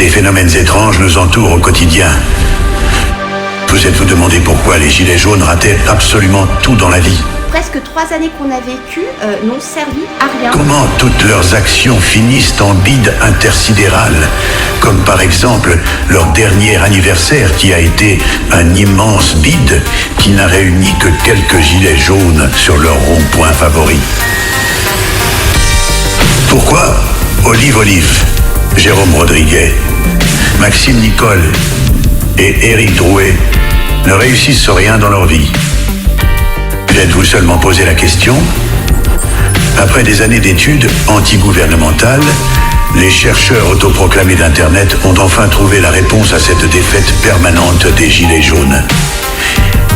Des phénomènes étranges nous entourent au quotidien. Vous êtes-vous demandé pourquoi les gilets jaunes rataient absolument tout dans la vie? Presque 3 années qu'on a vécues n'ont servi à rien. Comment toutes leurs actions finissent en bide intersidéral, comme par exemple leur dernier anniversaire qui a été un immense bide qui n'a réuni que quelques gilets jaunes sur leur rond-point favori. Pourquoi Olive, Jérôme Rodriguet, Maxime Nicole et Éric Drouet ne réussissent rien dans leur vie? Vous êtes-vous seulement posé la question? Après des années d'études antigouvernementales, les chercheurs autoproclamés d'Internet ont enfin trouvé la réponse à cette défaite permanente des Gilets jaunes.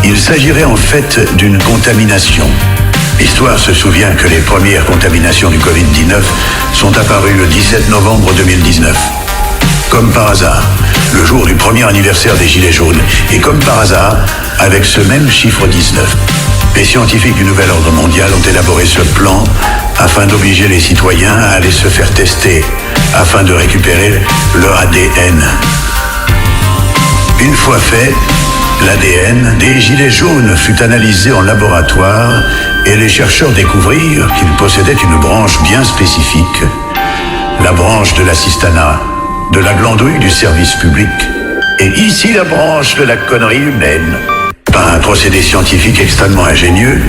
Il s'agirait en fait d'une contamination. L'histoire se souvient que les premières contaminations du Covid-19 sont apparues le 17 novembre 2019. Comme par hasard, le jour du premier anniversaire des Gilets jaunes, et comme par hasard, avec ce même chiffre 19. Les scientifiques du Nouvel Ordre Mondial ont élaboré ce plan afin d'obliger les citoyens à aller se faire tester, afin de récupérer leur ADN. Une fois fait, l'ADN des Gilets jaunes fut analysé en laboratoire et les chercheurs découvrirent qu'ils possédaient une branche bien spécifique, la branche de l'assistanat, de la glandouille du service public, et ici la branche de la connerie humaine. Par un procédé scientifique extrêmement ingénieux,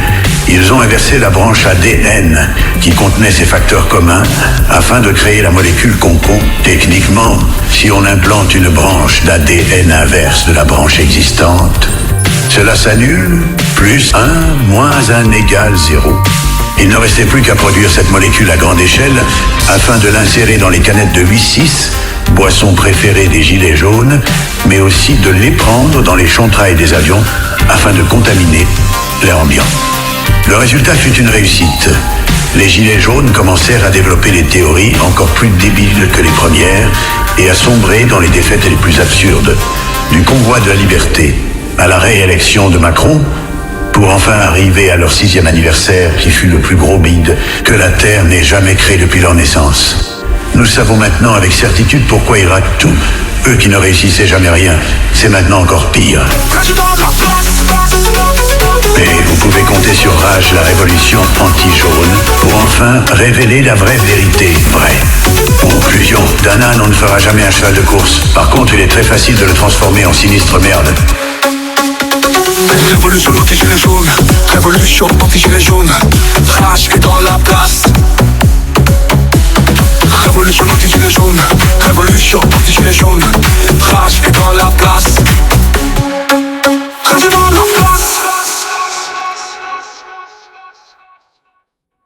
ils ont inversé la branche ADN qui contenait ces facteurs communs afin de créer la molécule concon. Techniquement, si on implante une branche d'ADN inverse de la branche existante, cela s'annule, plus 1, moins 1 égale 0. Il ne restait plus qu'à produire cette molécule à grande échelle afin de l'insérer dans les canettes de 8-6, boisson préférée des Gilets jaunes, mais aussi de les prendre dans les chantrails des avions afin de contaminer l'air ambiant. Le résultat fut une réussite. Les Gilets jaunes commencèrent à développer des théories encore plus débiles que les premières et à sombrer dans les défaites les plus absurdes, du convoi de la liberté à la réélection de Macron, pour enfin arriver à leur 6e anniversaire qui fut le plus gros bide que la Terre n'ait jamais créé depuis leur naissance. Nous savons maintenant avec certitude pourquoi ils ratent tout. Eux qui ne réussissaient jamais rien, c'est maintenant encore pire. Mais vous pouvez compter sur Rage, la révolution anti-jaune, pour enfin révéler la vraie vérité, Conclusion, d'un âne, on ne fera jamais un cheval de course. Par contre, il est très facile de le transformer en sinistre merde. Révolution anti-gilet jaune, révolution anti-gilet jaune, Rage est dans la place. Révolution anti-gilet jaune, révolution